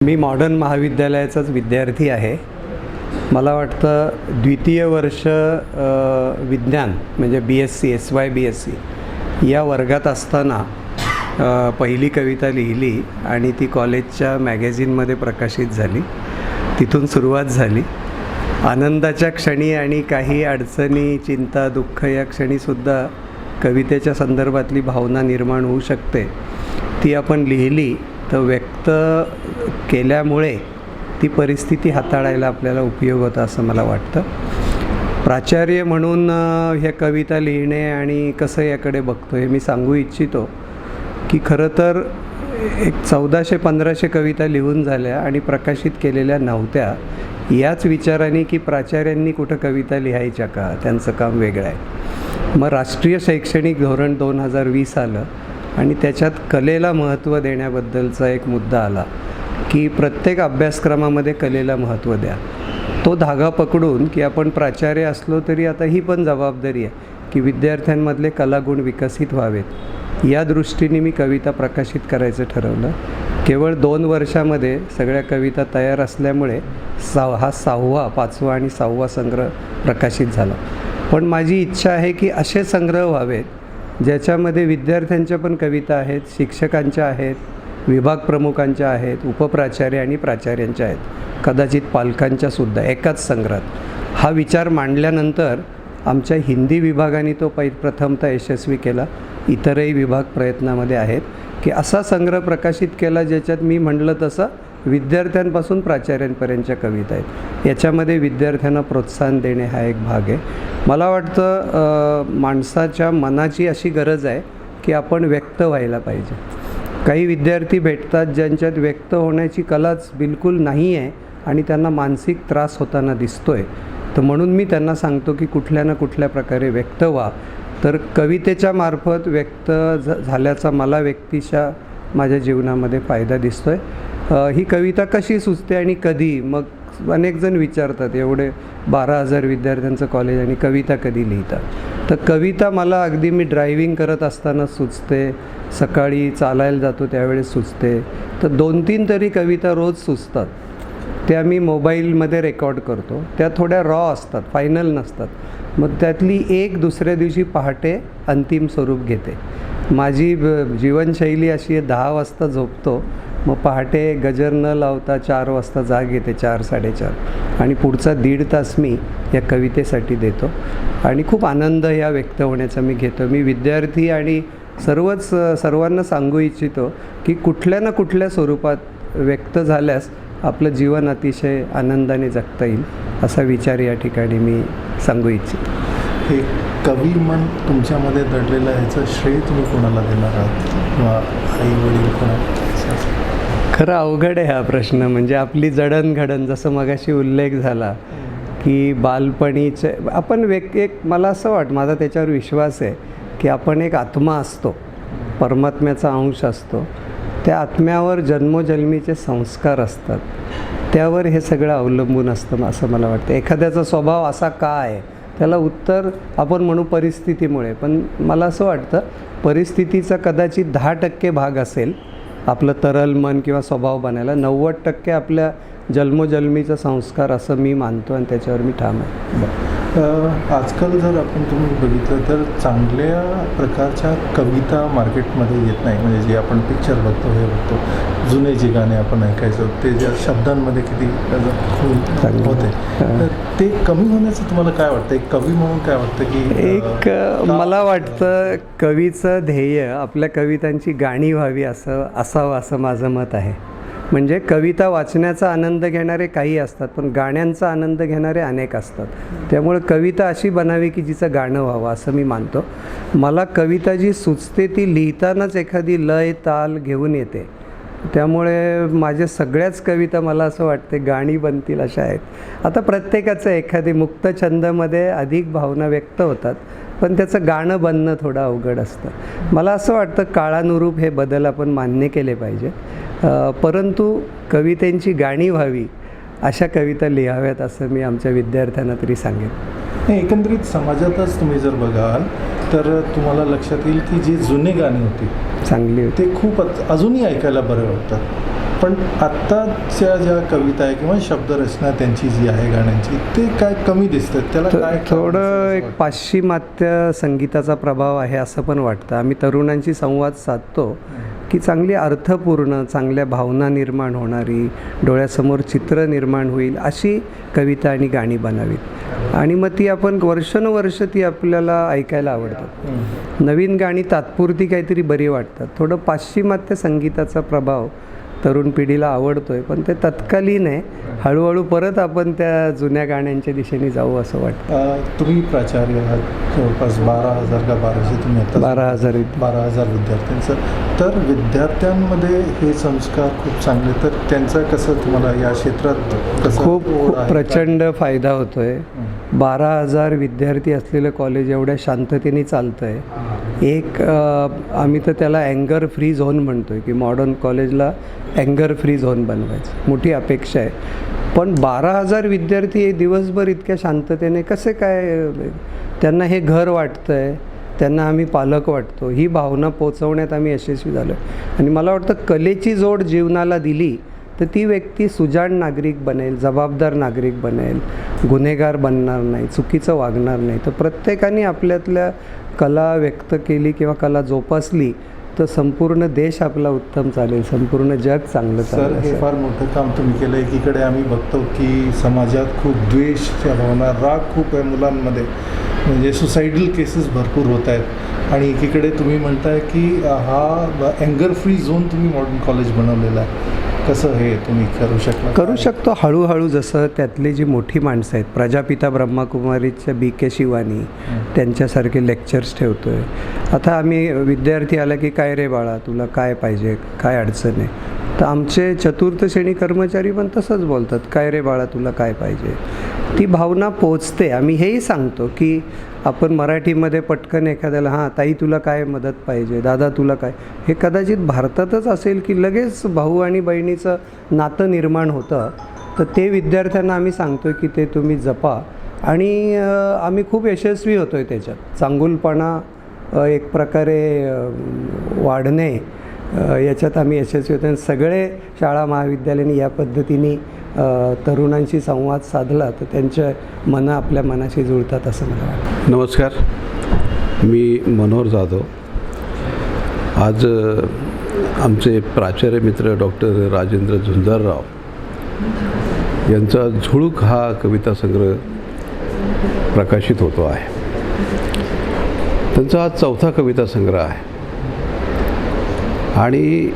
मी modern महाविद्यालयाचाच विद्यार्थी आहे. मला वाटतं द्वितीय वर्ष विज्ञान म्हणजे BSc SY या वर्गात असताना पहिली कविता लिहिली आणि ती कॉलेजच्या मॅगझिनमध्ये प्रकाशित झाली. तिथून सुरुवात झाली. आनंदाच्या क्षणी आणि काही अडचणी, चिंता, दुःख या क्षणीसुद्धा कवितेच्या संदर्भातली भावना निर्माण होऊ शकते. ती आपण लिहिली तर व्यक्त केल्यामुळे ती परिस्थिती हाताळायला आपल्याला उपयोग होता असं मला वाटतं. प्राचार्य म्हणून ह्या कविता लिहिणे आणि कसं याकडे बघतो हे मी सांगू इच्छितो की खरं तर एक 1400-1500 कविता लिहून झाल्या आणि प्रकाशित केलेल्या नव्हत्या. याच विचाराने की प्राचार्यांनी कुठं कविता लिहायच्या का, त्यांचं काम वेगळं आहे. मग राष्ट्रीय शैक्षणिक धोरण 2020 आलं आणि त्याच्यात कलेला महत्त्व देण्याबद्दलचा एक मुद्दा आला की प्रत्येक अभ्यासक्रमामध्ये कलेला महत्त्व द्या. तो धागा पकडून की आपण प्राचार्य असलो तरी आता ही पण जबाबदारी आहे की विद्यार्थ्यांमधले कलागुण विकसित व्हावेत. या दृष्टीने मी कविता प्रकाशित करायचं ठरवलं. केवळ 2 वर्षामध्ये सगळ्या कविता तयार असल्यामुळे हा 6वा, 5वा आणि 6वा संग्रह प्रकाशित झाला. पण माझी इच्छा आहे की असे संग्रह व्हावेत ज्याच्यामध्ये विद्यार्थ्यांच्या पण कविता आहेत, शिक्षकांच्या आहेत, विभाग प्रमुखांच्या आहेत, उपप्राचार्य आणि प्राचार्यांच्या आहेत, कदाचित पालकांच्यासुद्धा एकाच संग्रहात. हा विचार मांडल्यानंतर आमच्या हिंदी विभागाने तो प्रथमतः यशस्वी केला. इतरही विभाग प्रयत्नामध्ये आहेत की असा संग्रह प्रकाशित केला ज्याच्यात मी म्हटलं तसं विद्यार्थ्यांपासून प्राचार्यांपर्यंतच्या कविता आहेत. याच्यामध्ये विद्यार्थ्यांना प्रोत्साहन देणे हा एक भाग आहे. मला वाटतं माणसाच्या मनाची अशी गरज आहे की आपण व्यक्त व्हायला पाहिजे. काही विद्यार्थी भेटतात ज्यांच्यात व्यक्त होण्याची कलाच बिलकुल नाही आहे आणि त्यांना मानसिक त्रास होताना दिसतो आहे. तर म्हणून मी त्यांना सांगतो की कुठल्या ना कुठल्या प्रकारे व्यक्त व्हा. तर कवितेच्या मार्फत व्यक्त झाल्याचा मला व्यक्तिशः माझ्या जीवनामध्ये फायदा दिसतो आहे. ही कविता कशी सुचते आणि कधी, मग अनेक जण विचारतात, एवढे 12,000 विद्यार्थ्यांचं कॉलेज आणि कविता कधी लिहितात. तर कविता मला अगदी मी ड्रायव्हिंग करत असताना सुचते, सकाळी चालायला जातो त्यावेळेस सुचते. तर 2-3 तरी कविता रोज सुचतात. त्या मी मोबाईलमध्ये रेकॉर्ड करतो. त्या थोड्या रॉ असतात, फायनल नसतात. मग त्यातली एक दुसऱ्या दिवशी पहाटे अंतिम स्वरूप घेते. माझी जीवनशैली अशी आहे, 10 वाजता झोपतो, मग पहाटे गजर न लावता 4 वाजता जाग येते, 4-4:30, आणि पुढचा 1.5 तास मी या कवितेसाठी देतो आणि खूप आनंद या व्यक्त होण्याचा मी घेतो. मी विद्यार्थी आणि सर्वांना सांगू इच्छितो की कुठल्या ना कुठल्या स्वरूपात व्यक्त झाल्यास आपलं जीवन अतिशय आनंदाने जगता येईल असा विचार या ठिकाणी मी सांगू इच्छितो. हे कवी मन तुमच्यामध्ये दडलेलं ह्याचं श्रेय तुम्ही कोणाला देणार आहात किंवा आई वडील कोणाला? खरं अवघड आहे हा प्रश्न. म्हणजे आपली जडणघडण, जसं मगाशी उल्लेख झाला की बालपणीचे आपण एक मला असं वाटतं, माझा त्याच्यावर विश्वास आहे की आपण एक आत्मा असतो, परमात्म्याचा अंश असतो. त्या आत्म्यावर जन्मोजन्मीचे संस्कार असतात. त्यावर हे सगळं अवलंबून असतं असं मला वाटतं. एखाद्याचा स्वभाव असा का आहे त्याला उत्तर आपण म्हणू परिस्थितीमुळे. पण मला असं वाटतं परिस्थितीचा कदाचित 10% भाग असेल आपलं तरल मन किंवा स्वभाव बनायला. 90% आपल्या जन्मोजन्मीचा संस्कार असं मी मानतो आणि त्याच्यावर मी ठाम आहे. आजकाल जर तुम्ही बघितलं तर चांगल्या प्रकारच्या कविता मार्केटमध्ये येत नाही. म्हणजे जे आपण पिक्चर बघतो, हे बघतो, जुने जे गाणे आपण ऐकायचो ते ज्या शब्दांमध्ये किती खूप होते, तर ते कमी होण्याचं तुम्हाला काय वाटतं? एक कवी म्हणून काय वाटतं की मला वाटतं कवीचं ध्येय आपल्या कवितांची गाणी व्हावी असावं असं माझं मत आहे. म्हणजे कविता वाचण्याचा आनंद घेणारे काही असतात, पण गाण्यांचा आनंद घेणारे अनेक असतात. त्यामुळे कविता अशी बनावी की जिचं गाणं व्हावं असं मी मानतो. मला कविता जी सुचते ती लिहितानाच एखादी लय ताल घेऊन येते. त्यामुळे माझ्या सगळ्याच कविता मला असं वाटते गाणी बनतील अशा आहेत. आता प्रत्येकाचं एखादी मुक्त छंदमध्ये अधिक भावना व्यक्त होतात, पण त्याचं गाणं बनणं थोडं अवघड असतं. मला असं वाटतं काळानुरूप हे बदल आपण मान्य केले पाहिजे. परंतु कवितेंची गाणी व्हावी अशा कविता लिहाव्यात असं मी आमच्या विद्यार्थ्यांना तरी सांगेन. एकंदरीत समाजातच तुम्ही जर बघाल तर तुम्हाला लक्षात येईल की जी जुनी गाणी होती चांगली होती, ते खूपच अजूनही ऐकायला बरं वाटतात. पण आत्ताच्या ज्या कविता आहे किंवा शब्दरचना त्यांची जी आहे गाण्यांची ते काय कमी दिसतात, त्याला काय कारण थोडं असेल एक असं पाश्चिमात्य संगीताचा प्रभाव आहे असं पण वाटतं. आम्ही तरुणांशी संवाद साधतो की चांगली अर्थपूर्ण, चांगल्या भावना निर्माण होणारी, डोळ्यासमोर चित्र निर्माण होईल अशी कविता आणि गाणी बनावीत, आणि मग ती आपण वर्षानुवर्ष ती आपल्याला ऐकायला आवडतात. नवीन गाणी तात्पुरती काहीतरी बरी वाटतात. थोडं पाश्चिमात्य संगीताचा प्रभाव तरुण पिढीला आवडतोय, पण ते तत्कालीन आहे. हळूहळू परत आपण त्या जुन्या गाण्यांच्या दिशेने जाऊ असं वाटतं. तुम्ही प्राचार्य आहात, जवळपास 12,000 का 1200 तुम्ही आता 12,000 विद्यार्थ्यांचं. तर विद्यार्थ्यांमध्ये हे संस्कार खूप चांगले, तर त्यांचा कसं तुम्हाला या क्षेत्रात कसं खूप ओढ आहे? प्रचंड फायदा होतो आहे. 12,000 विद्यार्थी असलेलं कॉलेज एवढ्या शांततेने चालतं आहे. एक आम्ही तर त्याला अँगर फ्री झोन म्हणतो आहे की मॉडर्न कॉलेजला अँगर फ्री झोन बनवायचं, मोठी अपेक्षा आहे. पण 12,000 विद्यार्थी दिवसभर इतक्या शांततेने कसे काय, त्यांना हे घर वाटतं आहे, त्यांना आम्ही पालक वाटतो, ही भावना पोचवण्यात आम्ही यशस्वी झालो आहे. आणि मला वाटतं कलेची जोड जीवनाला दिली तर ती व्यक्ती सुजाण नागरिक बनेल, जबाबदार नागरिक बनेल, गुन्हेगार बनणार नाही, चुकीचं वागणार नाही. तर प्रत्येकाने आपल्यातल्या कला व्यक्त केली किंवा कला जोपासली तर संपूर्ण देश आपला उत्तम चालेल, संपूर्ण जग चांगलं सर, चालेल. हे फार मोठं काम तुम्ही केलं. एकीकडे आम्ही बघतो की समाजात खूप द्वेषच्या भावना, राग खूप आहे मुलांमध्ये, म्हणजे सुसायडल केसेस भरपूर होत आहेत, आणि एकीकडे तुम्ही म्हणताय की हा अँगर फ्री झोन तुम्ही मॉडर्न कॉलेज बनवलेला आहे. कसं हे तुम्ही करू शकतो हळूहळू. जसं त्यातली जी मोठी माणसं आहेत, प्रजापिता ब्रह्माकुमारीच्या BK शिवानी, त्यांच्यासारखे लेक्चर्स ठेवतो आहे. आता आम्ही विद्यार्थी आला की काय रे बाळा, तुला काय पाहिजे, काय अडचण आहे, तर आमचे चतुर्थ श्रेणी कर्मचारी पण तसंच बोलतात, काय रे बाळा तुला काय पाहिजे. ती भावना पोचते. आम्ही हेही सांगतो की आपण मराठीमध्ये पटकन एखाद्याला, हां ताई तुला काय मदत पाहिजे, दादा तुला काय, हे कदाचित भारतातच असेल की लगेच भाऊ आणि बहिणीचं नातं निर्माण होतं. तर ते विद्यार्थ्यांना आम्ही सांगतो की ते तुम्ही जपा, आणि आम्ही खूप यशस्वी होतो आहे त्याच्यात. चांगुलपणा एक प्रकारे वाढणे, याच्यात आम्ही यशस्वी होतो. सगळे शाळा महाविद्यालयांनी या पद्धतीने तरुणांशी संवाद साधला तर त्यांच्या मनं आपल्या मनाशी जुळतात असं मला वाटतं. नमस्कार, मी मनोहर जाधव. आज आमचे प्राचार्य मित्र डॉक्टर राजेंद्र झुंजारराव यांचा झुळूक हा कविता संग्रह प्रकाशित होतो आहे. त्यांचा हा 4था कविता संग्रह आहे, आणि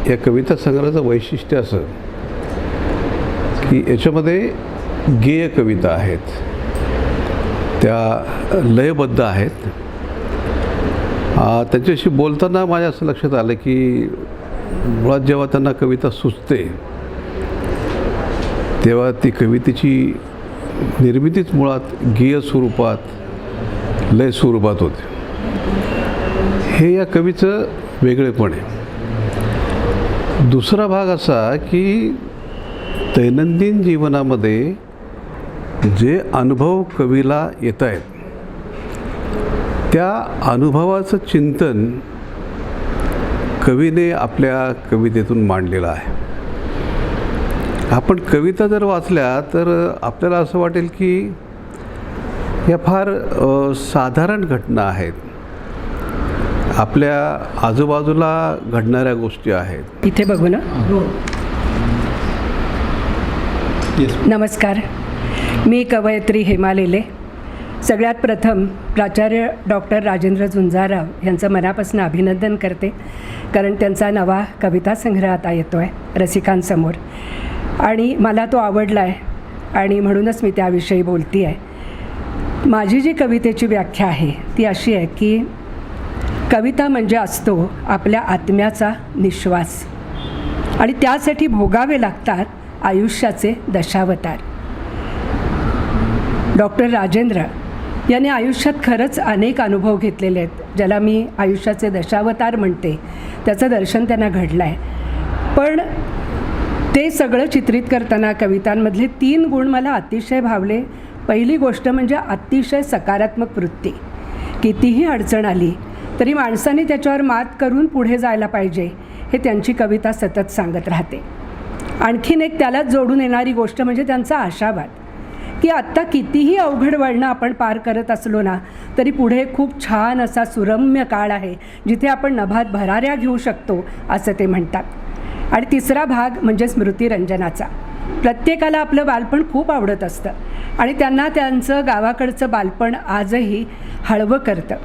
या कविता संग्रहाचं वैशिष्ट्य असं की याच्यामध्ये गेय कविता आहेत, त्या लयबद्ध आहेत. त्यांच्याशी बोलताना माझ्या असं लक्षात आलं की मुळात जेव्हा त्यांना कविता सुचते तेव्हा ती कवितेची निर्मितीच मुळात गेय स्वरूपात, लय स्वरूपात होते. हे या कवीचं वेगळेपण आहे. दुसरा भाग असा की दैनंदिन जीवनामध्ये जे अनुभव कवीला येत आहेत त्या अनुभवाचं चिंतन कवीने आपल्या कवितेतून मांडलेलं आहे. आपण कविता जर वाचल्या तर आपल्याला असं वाटेल की या फार साधारण घटना आहेत, आपल्या आजूबाजूला घडणाऱ्या गोष्टी आहेत. इथे बघू ना. नमस्कार, मी कवयित्री हेमा लेले. सगळ्यात प्रथम प्राचार्य डॉक्टर राजेंद्र झुंजारराव यांचं मनापासून अभिनंदन करते, कारण त्यांचा नवा कविता संग्रह आता येतो आहे रसिकांसमोर, आणि मला तो आवडला आहे आणि म्हणूनच मी त्याविषयी बोलते आहे. माझी जी कवितेची व्याख्या आहे ती अशी आहे की कविता म्हणजे असतो आपल्या आत्म्याचा निश्वास, आणि त्यासाठी भोगावे लागतात आयुष्याचे दशावतार. डॉक्टर राजेंद्र यांनी आयुष्यात खरंच अनेक अनुभव घेतलेले आहेत, ज्याला मी आयुष्याचे दशावतार म्हणते. त्याचं दर्शन त्यांना घडलं आहे. पण ते सगळं चित्रित करताना कवितांमधले 3 गुण मला अतिशय भावले. पहिली गोष्ट म्हणजे अतिशय सकारात्मक वृत्ती. कितीही अडचण आली तरी माणसाने त्याच्यावर मात करून पुढे जायला पाहिजे, हे त्यांची कविता सतत सांगत राहते. आणखीन एक त्यालाच जोडून येणारी गोष्ट म्हणजे त्यांचा आशावाद, की आत्ता कितीही अवघड वळणं आपण पार करत असलो ना तरी पुढे खूप छान असा सुरम्य काळ आहे जिथे आपण नभात भराऱ्या घेऊ शकतो असं ते म्हणतात. आणि तिसरा भाग म्हणजे स्मृतिरंजनाचा. प्रत्येकाला आपलं बालपण खूप आवडत असतं आणि त्यांना त्यांचं गावाकडचं बालपण आजही हळवं करतं.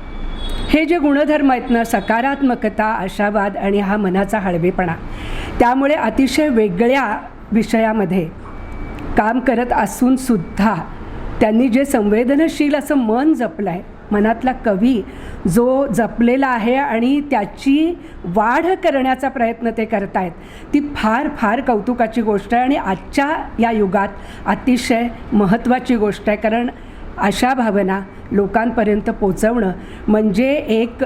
हे जे गुणधर्म आहेत ना, सकारात्मकता, आशावाद आणि हा मनाचा हळवेपणा, त्यामुळे अतिशय वेगळ्या विषयामध्ये काम करत असूनसुद्धा त्यांनी जे संवेदनशील असं मन जपलं आहे, मनातला कवी जो जपलेला आहे आणि त्याची वाढ करण्याचा प्रयत्न ते करतायत, ती फार फार कौतुकाची गोष्ट आहे आणि आजच्या या युगात अतिशय महत्त्वाची गोष्ट आहे. कारण अशा भावना लोकांपर्यंत पोचवणं म्हणजे एक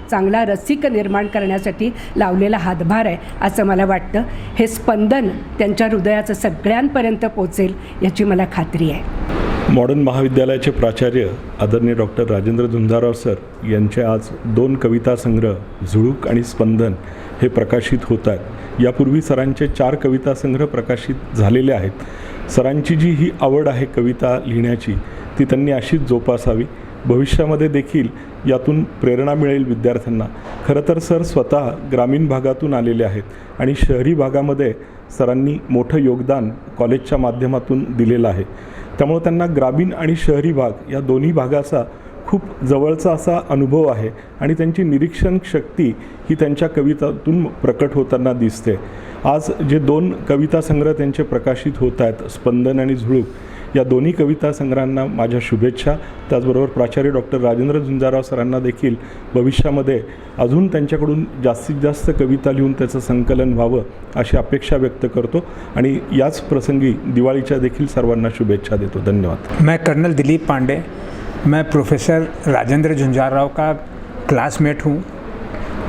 चांगला रसिक निर्माण करण्यासाठी लावलेला हातभार आहे असं मला वाटतं. हे स्पंदन त्यांच्या हृदयाचं सगळ्यांपर्यंत पोचेल याची मला खात्री आहे. मॉडर्न महाविद्यालयाचे प्राचार्य आदरणीय डॉक्टर राजेंद्र झुंजारराव सर यांचे आज 2 कविता संग्रह झुळूक आणि स्पंदन हे प्रकाशित होत आहेत. यापूर्वी सरांचे 4 कविता संग्रह प्रकाशित झालेले आहेत. सरांची जी ही आवड आहे कविता लिहिण्याची ती त्यांनी अशीच जोपासावी. भविष्यामध्ये देखील यातून प्रेरणा मिळेल विद्यार्थ्यांना. खरं तर सर स्वतः ग्रामीण भागातून आलेले आहेत आणि शहरी भागामध्ये सरांनी मोठं योगदान कॉलेजच्या माध्यमातून दिलेलं आहे. त्यामुळे त्यांना ग्रामीण आणि शहरी भाग या दोन्ही भागाचा खूप जवळचा असा अनुभव आहे आणि त्यांची निरीक्षण शक्ती ही त्यांच्या कवितातून प्रकट होताना दिसते. आज जे 2 कविता संग्रह त्यांचे प्रकाशित होत आहेत, स्पंदन आणि झुळूक, या दोन्ही कविता संग्रहांना माझ्या शुभेच्छा. त्याचबरोबर प्राचार्य डॉक्टर राजेंद्र झुंजारराव सरांना देखील भविष्यामध्ये अजून त्यांच्याकडून जास्तीत जास्त कविता लिहून त्याचं संकलन व्हावं अशी अपेक्षा व्यक्त करतो आणि याच प्रसंगी दिवाळीच्या देखील सर्वांना शुभेच्छा देतो. धन्यवाद. मैं कर्नल दिलीप पांडे, मैं प्रोफेसर राजेंद्र झुंझारराव का क्लासमेट हूँ.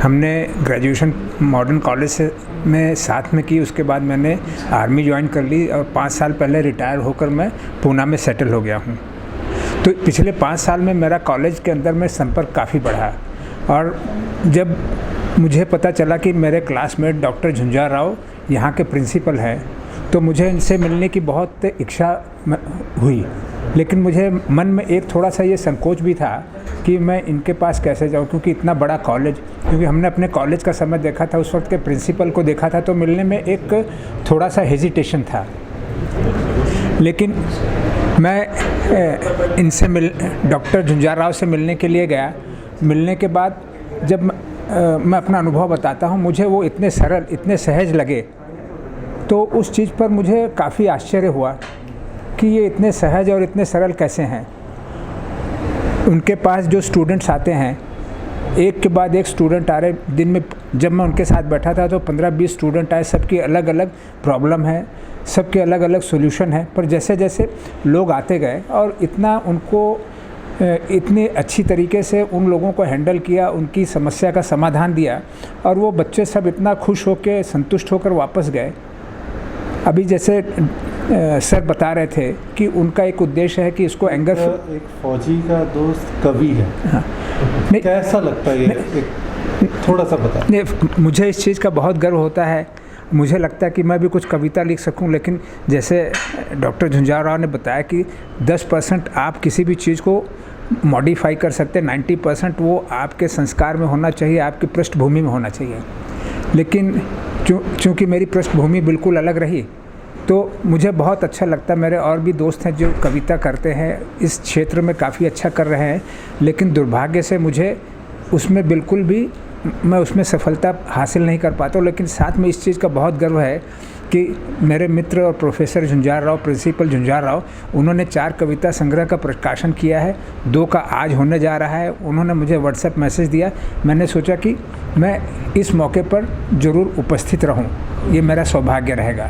हमने ग्रेजुएशन मॉडर्न कॉलेज से में साथ में की. उसके बाद मैंने आर्मी ज्वाइन कर ली और 5 साल पहले रिटायर होकर मैं पूना में सेटल हो गया हूँ. तो पिछले 5 साल में मेरा कॉलेज के अंदर में संपर्क काफ़ी बढ़ा और जब मुझे पता चला कि मेरे क्लासमेट डॉक्टर झुंझारराव यहाँ के प्रिंसिपल हैं तो मुझे इनसे मिलने की बहुत इच्छा हुई. लेकिन मुझे मन में एक थोड़ा सा ये संकोच भी था कि मैं इनके पास कैसे जाऊं, क्योंकि इतना बड़ा कॉलेज, क्योंकि हमने अपने कॉलेज का समय देखा था, उस वक्त के प्रिंसिपल को देखा था, तो मिलने में एक थोड़ा सा हेजिटेशन था. लेकिन मैं इनसे डॉक्टर झुंझारराव से मिलने के लिए गया. मिलने के बाद जब मैं अपना अनुभव बताता हूँ, मुझे वो इतने सरल, इतने सहज लगे, तो उस चीज़ पर मुझे काफ़ी आश्चर्य हुआ कि ये इतने सहज और इतने सरल कैसे हैं. उनके पास जो स्टूडेंट्स आते हैं, एक के बाद एक स्टूडेंट आ रहे. दिन में जब मैं उनके साथ बैठा था तो 15-20 स्टूडेंट आए. सबकी अलग अलग प्रॉब्लम है, सबके अलग अलग सॉल्यूशन है. पर जैसे जैसे लोग आते गए और इतना उनको इतनी अच्छी तरीके से उन लोगों को हैंडल किया, उनकी समस्या का समाधान दिया और वो बच्चे सब इतना खुश होकर, संतुष्ट होकर वापस गए. अभी जैसे सर बता रहे थे कि उनका एक उद्देश्य है कि इसको एंगर, एक फौजी का दोस्त कवि है. हाँ, नहीं, कैसा लगता है ये? थोड़ा सा बता. नहीं, मुझे इस चीज़ का बहुत गर्व होता है. मुझे लगता है कि मैं भी कुछ कविता लिख सकूं, लेकिन जैसे डॉक्टर झुंझारराव ने बताया कि 10% आप किसी भी चीज़ को मॉडिफाई कर सकते हैं, 90% वो आपके संस्कार में होना चाहिए, आपकी पृष्ठभूमि में होना चाहिए. लेकिन चूँकि मेरी पृष्ठभूमि बिल्कुल अलग रही तो मुझे बहुत अच्छा लगता है. मेरे और भी दोस्त हैं जो कविता करते हैं, इस क्षेत्र में काफ़ी अच्छा कर रहे हैं, लेकिन दुर्भाग्य से मुझे उसमें बिल्कुल भी, मैं उसमें सफलता हासिल नहीं कर पाता हूँ. लेकिन साथ में इस चीज़ का बहुत गर्व है कि मेरे मित्र और प्रोफेसर झुंझारराव, प्रिंसिपल झुंझारराव, उन्होंने 4 कविता संग्रह का प्रकाशन किया है. 2 का आज होने जा रहा है. उन्होंने मुझे व्हाट्सएप मैसेज दिया. मैंने सोचा कि मैं इस मौके पर ज़रूर उपस्थित रहूं. ये मेरा सौभाग्य रहेगा.